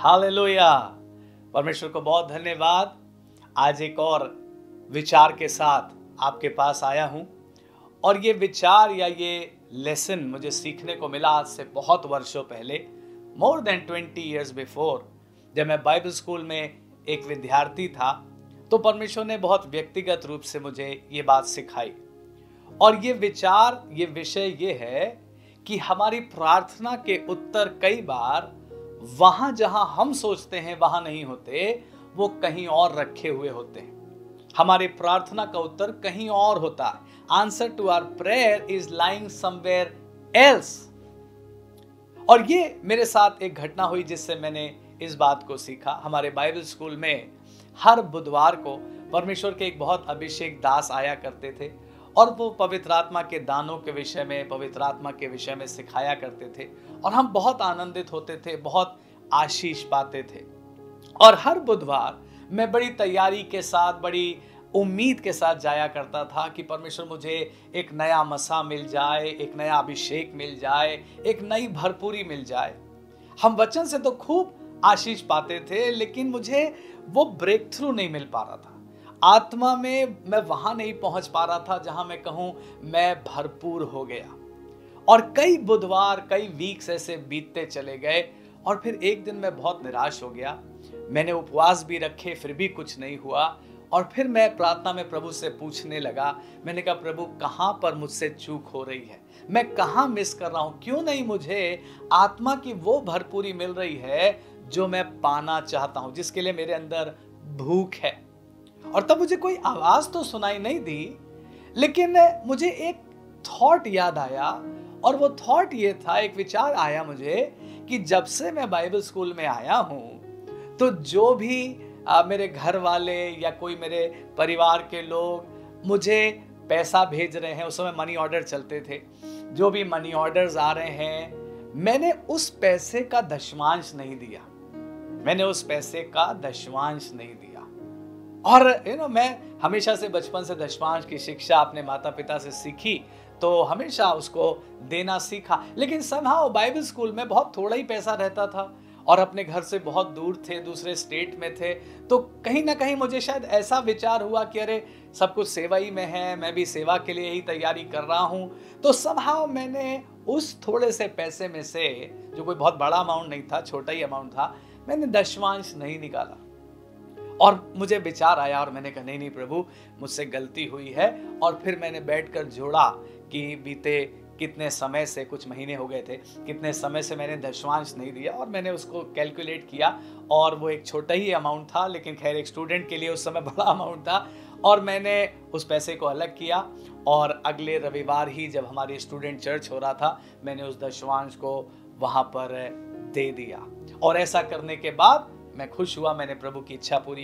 Hallelujah. परमेश्वर को बहुत धन्यवाद। आज एक और विचार के साथ आपके पास आया हूं और ये विचार या ये लेसन मुझे सीखने को मिला आज से बहुत वर्षों पहले, मोर देन 20 ईयर्स बिफोर। जब मैं बाइबल स्कूल में एक विद्यार्थी था तो परमेश्वर ने बहुत व्यक्तिगत रूप से मुझे ये बात सिखाई। और ये विचार, ये विषय ये है कि हमारी प्रार्थना के उत्तर कई बार वहां जहां हम सोचते हैं वहां नहीं होते, वो कहीं और रखे हुए होते हैं। हमारी प्रार्थना का उत्तर कहीं और होता है। Answer to our prayer is lying somewhere else. और ये मेरे साथ एक घटना हुई जिससे मैंने इस बात को सीखा। हमारे बाइबल स्कूल में हर बुधवार को परमेश्वर के एक बहुत अभिषेक दास आया करते थे और वो पवित्र आत्मा के दानों के विषय में, पवित्र आत्मा के विषय में सिखाया करते थे और हम बहुत आनंदित होते थे, बहुत आशीष पाते थे। और हर बुधवार मैं बड़ी तैयारी के साथ, बड़ी उम्मीद के साथ जाया करता था कि परमेश्वर मुझे एक नया मसा मिल जाए, एक नया अभिषेक मिल जाए, एक नई भरपूरी मिल जाए। हम वचन से तो खूब आशीष पाते थे, लेकिन मुझे वो ब्रेक थ्रू नहीं मिल पा रहा था। आत्मा में मैं वहां नहीं पहुंच पा रहा था जहां मैं कहूं मैं भरपूर हो गया। और कई बुधवार, कई वीक्स ऐसे बीतते चले गए और फिर एक दिन मैं बहुत निराश हो गया। मैंने उपवास भी रखे, फिर भी कुछ नहीं हुआ। और फिर मैं प्रार्थना में प्रभु से पूछने लगा। मैंने कहा, प्रभु कहां पर मुझसे चूक हो रही है, मैं कहां मिस कर रहा हूं, क्यों नहीं मुझे आत्मा की वो भरपूरी मिल रही है जो मैं पाना चाहता हूं, जिसके लिए मेरे अंदर भूख है। और तब मुझे कोई आवाज तो सुनाई नहीं दी, लेकिन मुझे एक थॉट याद आया। और वो थॉट ये था, एक विचार आया मुझे कि जब से मैं बाइबल स्कूल में आया हूं तो जो भी मेरे घर वाले या कोई मेरे परिवार के लोग मुझे पैसा भेज रहे हैं, उस समय मनी ऑर्डर चलते थे, जो भी मनी ऑर्डर्स आ रहे हैं, मैंने उस पैसे का दशमांश नहीं दिया। मैंने उस पैसे का दशमांश नहीं दिया। और मैं हमेशा से बचपन से दशमांश की शिक्षा अपने माता पिता से सीखी, तो हमेशा उसको देना सीखा। लेकिन समहाउ बाइबल स्कूल में बहुत थोड़ा ही पैसा रहता था और अपने घर से बहुत दूर थे, दूसरे स्टेट में थे, तो कहीं ना कहीं मुझे शायद ऐसा विचार हुआ कि अरे सब कुछ सेवा ही में है, मैं भी सेवा के लिए ही तैयारी कर रहा हूं। तो समहाउ मैंने उस थोड़े से पैसे में से, जो कोई बहुत बड़ा अमाउंट नहीं था, छोटा ही अमाउंट था, मैंने दशमांश नहीं निकाला। और मुझे विचार आया और मैंने कहा, नहीं प्रभु, मुझसे गलती हुई है। और फिर मैंने बैठकर जोड़ा कि बीते कितने समय से, कुछ महीने हो गए थे, कितने समय से मैंने दशमांश नहीं दिया, और मैंने उसको कैलकुलेट किया। और वो एक छोटा ही अमाउंट था, लेकिन खैर एक स्टूडेंट के लिए उस समय बड़ा अमाउंट था। और मैंने उस पैसे को अलग किया और अगले रविवार ही जब हमारी स्टूडेंट चर्च हो रहा था, मैंने उस दशमांश को वहाँ पर दे दिया। और ऐसा करने के बाद मैं खुश हुआ, मैंने प्रभु की इच्छा पूरी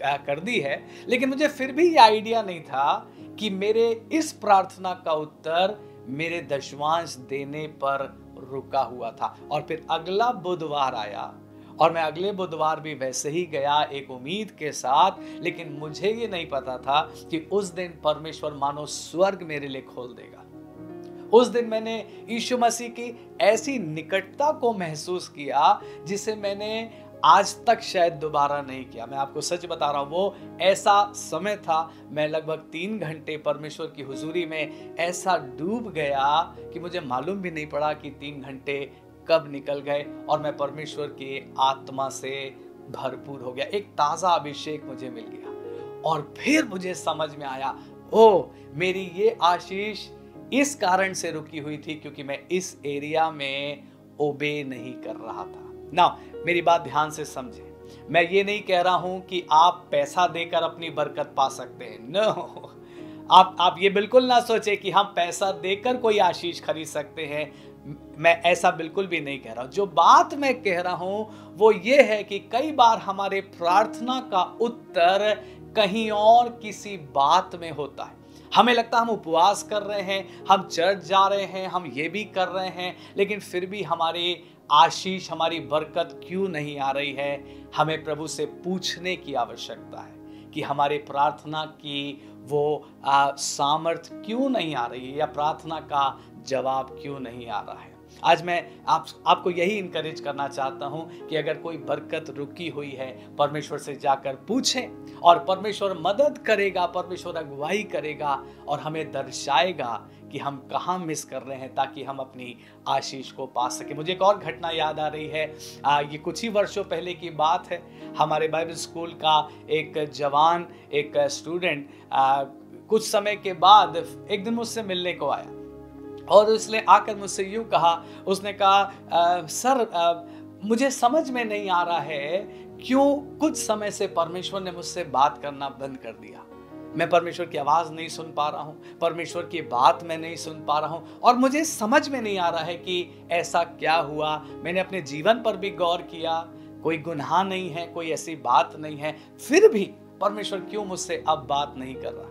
कर दी है। लेकिन मुझे फिर भी ये आइडिया नहीं था कि मेरे इस प्रार्थना का उत्तर मेरे दशमांश देने पर रुका हुआ था। और फिर अगला बुधवार आया और मैं अगले बुधवार भी वैसे ही गया, एक उम्मीद के साथ। लेकिन मुझे ये नहीं पता था कि उस दिन परमेश्वर मानो स्वर्ग मेरे लिए खोल देगा। उस दिन मैंने यीशु मसीह की ऐसी निकटता को महसूस किया जिसे मैंने आज तक शायद दोबारा नहीं किया। मैं आपको सच बता रहा हूं, वो ऐसा समय था, मैं लगभग 3 घंटे परमेश्वर की हुजूरी में ऐसा डूब गया कि मुझे मालूम भी नहीं पड़ा कि 3 घंटे कब निकल गए और मैं परमेश्वर की आत्मा से भरपूर हो गया। एक ताजा अभिषेक मुझे मिल गया। और फिर मुझे समझ में आया, ओ मेरी ये आशीष इस कारण से रुकी हुई थी क्योंकि मैं इस एरिया में ओबे नहीं कर रहा था। ना, मेरी बात ध्यान से समझें। मैं ये नहीं कह रहा हूं कि आप पैसा देकर अपनी बरकत पा सकते हैं। नो, आप ये बिल्कुल ना सोचे कि हम पैसा देकर कोई आशीष खरीद सकते हैं। मैं ऐसा बिल्कुल भी नहीं कह रहा। जो बात मैं कह रहा हूं वो ये है कि कई बार हमारे प्रार्थना का उत्तर कहीं और किसी बात में होता है। हमें लगता है हम उपवास कर रहे हैं, हम चर्च जा रहे हैं, हम ये भी कर रहे हैं, लेकिन फिर भी हमारी आशीष, हमारी बरकत क्यों नहीं आ रही है। हमें प्रभु से पूछने की आवश्यकता है कि हमारे प्रार्थना की वो सामर्थ क्यों नहीं आ रही है, या प्रार्थना का जवाब क्यों नहीं आ रहा है। आज मैं आपको यही इनकरेज करना चाहता हूं कि अगर कोई बरकत रुकी हुई है, परमेश्वर से जाकर पूछें और परमेश्वर मदद करेगा, परमेश्वर अगुवाई करेगा और हमें दर्शाएगा कि हम कहाँ मिस कर रहे हैं, ताकि हम अपनी आशीष को पा सके। मुझे एक और घटना याद आ रही है। ये कुछ ही वर्षों पहले की बात है। हमारे बाइबल स्कूल का एक जवान, एक स्टूडेंट कुछ समय के बाद एक दिन मुझसे मिलने को आया और उसने आकर मुझसे यूं कहा, उसने कहा सर मुझे समझ में नहीं आ रहा है क्यों कुछ समय से परमेश्वर ने मुझसे बात करना बंद कर दिया। मैं परमेश्वर की आवाज नहीं सुन पा रहा हूं, परमेश्वर की बात मैं नहीं सुन पा रहा हूं और मुझे समझ में नहीं आ रहा है कि ऐसा क्या हुआ। मैंने अपने जीवन पर भी गौर किया, कोई गुनाह नहीं है, कोई ऐसी बात नहीं है, फिर भी परमेश्वर क्यों मुझसे अब बात नहीं कर रहा।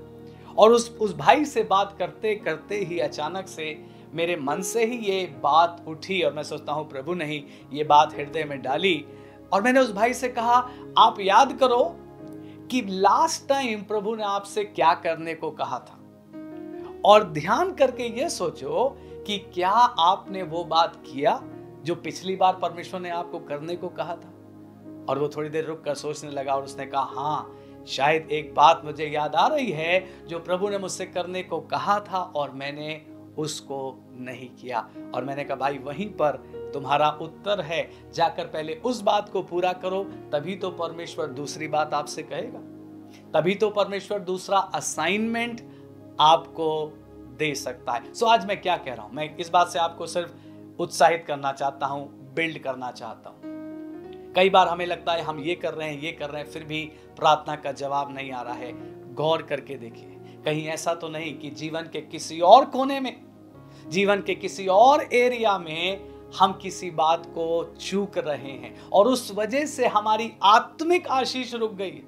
और उस भाई से बात करते करते ही अचानक से मेरे मन से ही ये बात उठी और मैं सोचता हूँ प्रभु ने ही ये बात हृदय में डाली। और मैंने उस भाई से कहा, आप याद करो कि लास्ट टाइम प्रभु ने आपसे क्या करने को कहा था और ध्यान करके ये सोचो कि क्या आपने वो बात किया जो पिछली बार परमेश्वर ने आपको करने को कहा था। और वो थोड़ी देर रुक कर सोचने लगा और उसने कहा, हाँ शायद एक बात मुझे याद आ रही है जो प्रभु ने मुझसे करने को कहा था और मैंने उसको नहीं किया। और मैंने कहा भाई वहीं पर तुम्हारा उत्तर है, जाकर पहले उस बात को पूरा करो, तभी तो परमेश्वर दूसरी बात आपसे कहेगा, तभी तो परमेश्वर दूसरा असाइनमेंट आपको दे सकता है। सो आज मैं क्या कह रहा हूं, मैं इस बात से आपको सिर्फ उत्साहित करना चाहता हूं, बिल्ड करना चाहता हूं। कई बार हमें लगता है हम ये कर रहे हैं, फिर भी प्रार्थना का जवाब नहीं आ रहा है। गौर करके देखिए, कहीं ऐसा तो नहीं कि जीवन के किसी और कोने में, जीवन के किसी और एरिया में हम किसी बात को चूक रहे हैं और उस वजह से हमारी आत्मिक आशीष रुक गई है,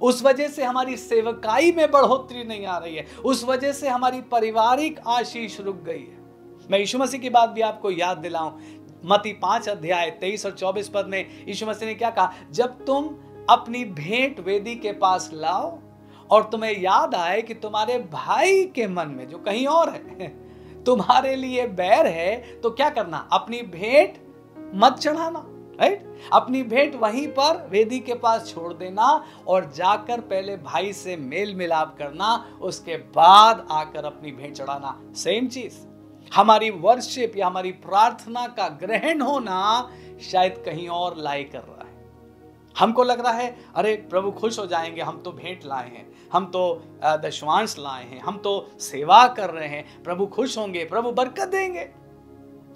उस वजह से हमारी सेवकाई में बढ़ोतरी नहीं आ रही है, उस वजह से हमारी पारिवारिक आशीष रुक गई है। मैं यीशु मसीह की बात भी आपको याद दिलाऊं, मत्ती 5 अध्याय 23 और 24 पद में यीशु मसीह ने क्या कहा, जब तुम अपनी भेंट वेदी के पास लाओ और तुम्हें याद आए कि तुम्हारे भाई के मन में जो कहीं और है तुम्हारे लिए बैर है, तो क्या करना, अपनी भेंट मत चढ़ाना, राइट। अपनी भेंट वहीं पर वेदी के पास छोड़ देना और जाकर पहले भाई से मेल मिलाप करना, उसके बाद आकर अपनी भेंट चढ़ाना। सेम चीज, हमारी वर्शिप या हमारी प्रार्थना का ग्रहण होना शायद कहीं और लाई कर रहा है। हमको लग रहा है अरे प्रभु खुश हो जाएंगे, हम तो भेंट लाए हैं, हम तो दशवांश लाए हैं, हम तो सेवा कर रहे हैं, प्रभु खुश होंगे, प्रभु बरकत देंगे।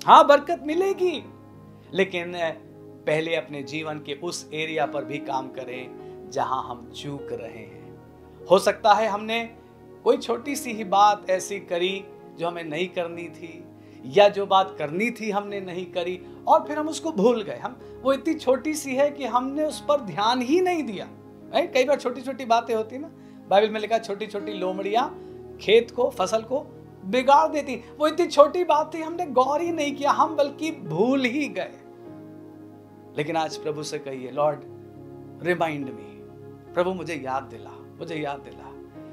हाँ बरकत मिलेगी, लेकिन पहले अपने जीवन के उस एरिया पर भी काम करें जहां हम चूक रहे हैं। हो सकता है हमने कोई छोटी सी ही बात ऐसी करी जो हमें नहीं करनी थी, या जो बात करनी थी हमने नहीं करी और फिर हम उसको भूल गए। हम वो इतनी छोटी सी है कि हमने उस पर ध्यान ही नहीं दिया। राइट, कई बार छोटी छोटी बातें होती ना, बाइबल में लिखा छोटी छोटी लोमड़ियां खेत को, फसल को बिगाड़ देती। वो इतनी छोटी बात थी, हमने गौर ही नहीं किया, हम बल्कि भूल ही गए। लेकिन आज प्रभु से कहिए, लॉर्ड रिमाइंड मी, प्रभु मुझे याद दिला, मुझे याद दिला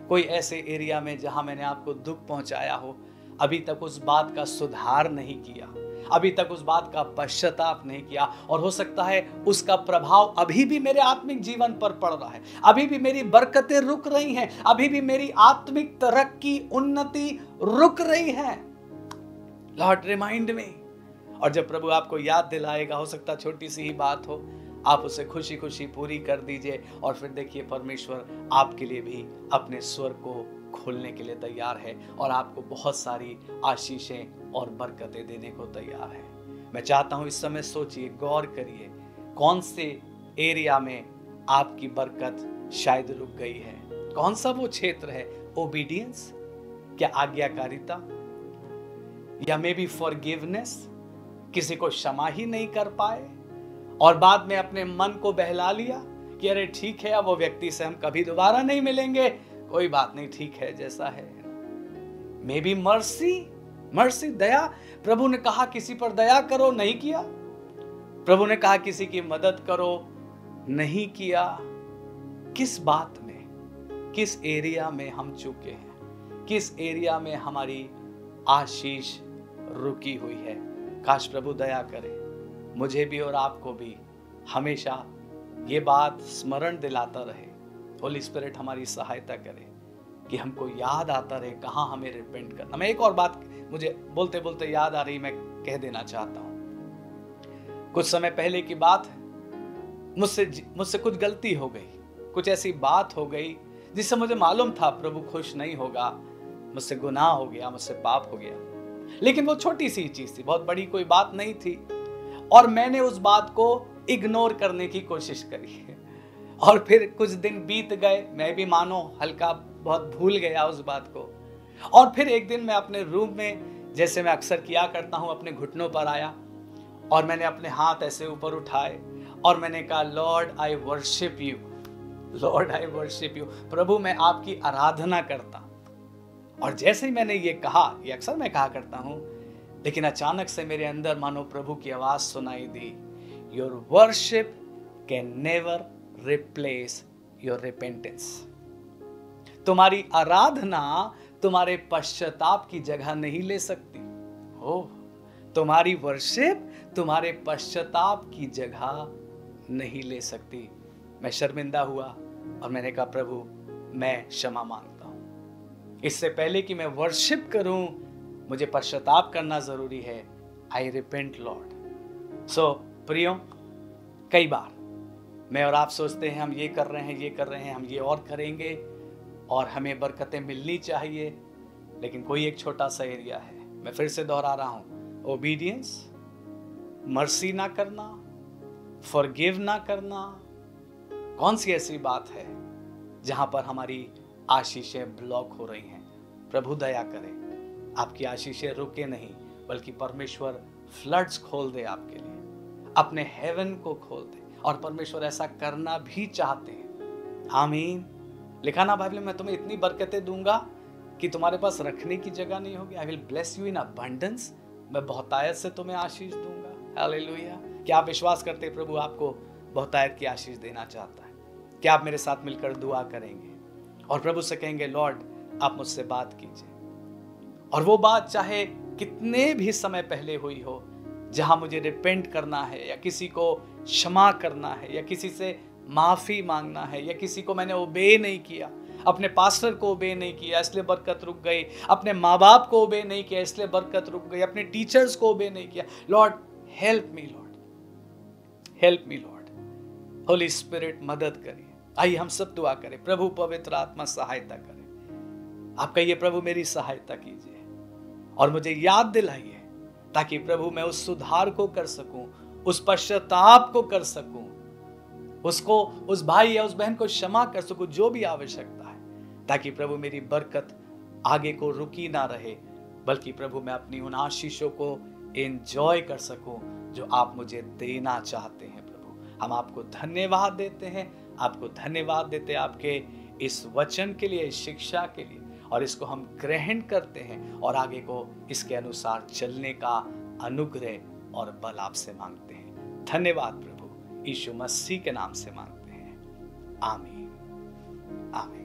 कोई ऐसे एरिया में जहां मैंने आपको दुख पहुंचाया हो, अभी तक उस बात का सुधार नहीं किया, अभी तक उस बात का पश्चाताप नहीं किया, और हो सकता है उसका प्रभाव अभी भी मेरे आत्मिक जीवन पर पड़ रहा है, अभी भी मेरी बरकतें रुक रही हैं, अभी भी मेरी आत्मिक तरक्की, उन्नति रुक रही है। Lord remind me. और जब प्रभु आपको याद दिलाएगा, हो सकता छोटी सी ही बात हो, आप उसे खुशी खुशी पूरी कर दीजिए और फिर देखिए परमेश्वर आपके लिए भी अपने स्वर को खोलने के लिए तैयार है और आपको बहुत सारी आशीषें और बरकतें देने को तैयार है। मैं चाहता हूं इस समय सोचिए, गौर करिए, कौन से एरिया में आपकी बरकत शायद रुक गई है, कौन सा वो क्षेत्र है। ओबीडियंस, क्या आज्ञाकारिता, या मे बी फॉरगिवनेस, किसी को क्षमा ही नहीं कर पाए और बाद में अपने मन को बहला लिया कि अरे ठीक है, अब वो व्यक्ति से हम कभी दोबारा नहीं मिलेंगे, कोई बात नहीं, ठीक है जैसा है। मे बी मर्सी, दया। प्रभु ने कहा किसी पर दया करो, नहीं किया। प्रभु ने कहा किसी की मदद करो, नहीं किया। किस बात में, किस एरिया में हम चूके हैं, किस एरिया में हमारी आशीष रुकी हुई है। काश प्रभु दया करे, मुझे भी और आपको भी हमेशा ये बात स्मरण दिलाता रहे। होली स्पिरिट हमारी सहायता करे कि हमको याद आता रहे कहाँ हमें रिपेंट करना। मैं एक और बात मुझे बोलते बोलते याद आ रही, मैं कह देना चाहता हूँ। कुछ समय पहले की बात है, मुझसे कुछ गलती हो गई, कुछ ऐसी बात हो गई जिससे मुझे मालूम था प्रभु खुश नहीं होगा, मुझसे गुनाह हो गया, मुझसे पाप हो गया। लेकिन वो छोटी सी चीज थी, बहुत बड़ी कोई बात नहीं थी, और मैंने उस बात को इग्नोर करने की कोशिश करी। और फिर कुछ दिन बीत गए, मैं भी मानो हल्का बहुत भूल गया उस बात को। और फिर एक दिन मैं अपने रूम में, जैसे मैं अक्सर किया करता हूं, अपने घुटनों पर आया और मैंने अपने हाथ ऐसे ऊपर उठाए और मैंने कहा, Lord I worship you, Lord I worship you, प्रभु मैं आपकी आराधना करता। और जैसे ही मैंने ये कहा, ये अक्सर मैं कहा करता हूं, लेकिन अचानक से मेरे अंदर मानो प्रभु की आवाज सुनाई दी, your worship can never replace your repentance. तुम्हारी आराधना तुम्हारे पश्चाताप की जगह नहीं ले सकती। ओह, तुम्हारी वर्शिप तुम्हारे पश्चाताप की जगह नहीं ले सकती। मैं शर्मिंदा हुआ और मैंने कहा, प्रभु मैं क्षमा मांगता हूं, इससे पहले कि मैं वर्शिप करूं मुझे पश्चाताप करना जरूरी है। आई रिपेंट लॉर्ड। सो प्रियो, कई बार मैं और आप सोचते हैं हम ये कर रहे हैं, ये कर रहे हैं, हम ये और करेंगे और हमें बरकतें मिलनी चाहिए, लेकिन कोई एक छोटा सा एरिया है, मैं फिर से दोहरा रहा हूं, ओबीडियंस, मर्सी ना करना, फॉरगिव ना करना, कौन सी ऐसी बात है जहां पर हमारी आशीषें ब्लॉक हो रही हैं। प्रभु दया करे, आपकी आशीषें रुके नहीं, बल्कि परमेश्वर फ्लड्स खोल दे आपके लिए, अपने हेवन को खोल दे। और परमेश्वर ऐसा करना भी चाहते हैं। आमीन। लिखा ना बाइबल में, मैं तुम्हें इतनी बरकतें दूंगा कि तुम्हारे पास रखने की जगह नहीं होगी। I will bless you in abundance, मैं बहुतायत से तुम्हें आशीष दूंगा। हालेलुया। क्या आप विश्वास करते हैं प्रभु आपको बहुतायत की आशीष देना चाहता है? क्या आप मेरे साथ मिलकर दुआ करेंगे और प्रभु से कहेंगे, लॉर्ड आप मुझसे बात कीजिए, और वो बात चाहे कितने भी समय पहले हुई हो, जहां मुझे रिपेंट करना है या किसी को क्षमा करना है या किसी से माफी मांगना है या किसी को मैंने ओबे नहीं किया, अपने पास्टर को ओबे नहीं किया इसलिए बरकत रुक गई, अपने माँ बाप को ओबे नहीं किया इसलिए बरकत रुक गई, अपने टीचर्स को ओबे नहीं किया, Lord help me, Lord help me Lord. Holi spirit मदद करिए। आइए हम सब दुआ करें, प्रभु पवित्र आत्मा सहायता करे। आप कहिए, प्रभु मेरी सहायता कीजिए और मुझे याद दिलाइए, ताकि प्रभु मैं उस सुधार को कर सकूं, उस पश्चाताप को कर सकूं, उसको, उस भाई या उस बहन को क्षमा कर सकूं, जो भी आवश्यकता है, ताकि प्रभु मेरी बरकत आगे को रुकी ना रहे, बल्कि प्रभु मैं अपनी उन आशीषों को एंजॉय कर सकूं जो आप मुझे देना चाहते हैं। प्रभु हम आपको धन्यवाद देते हैं, आपको धन्यवाद देते हैं आपके इस वचन के लिए, इस शिक्षा के लिए, और इसको हम ग्रहण करते हैं और आगे को इसके अनुसार चलने का अनुग्रह और बल आपसे मांगते हैं। धन्यवाद प्रभु, यीशु मसीह के नाम से मांगते हैं। आमीन, आमीन।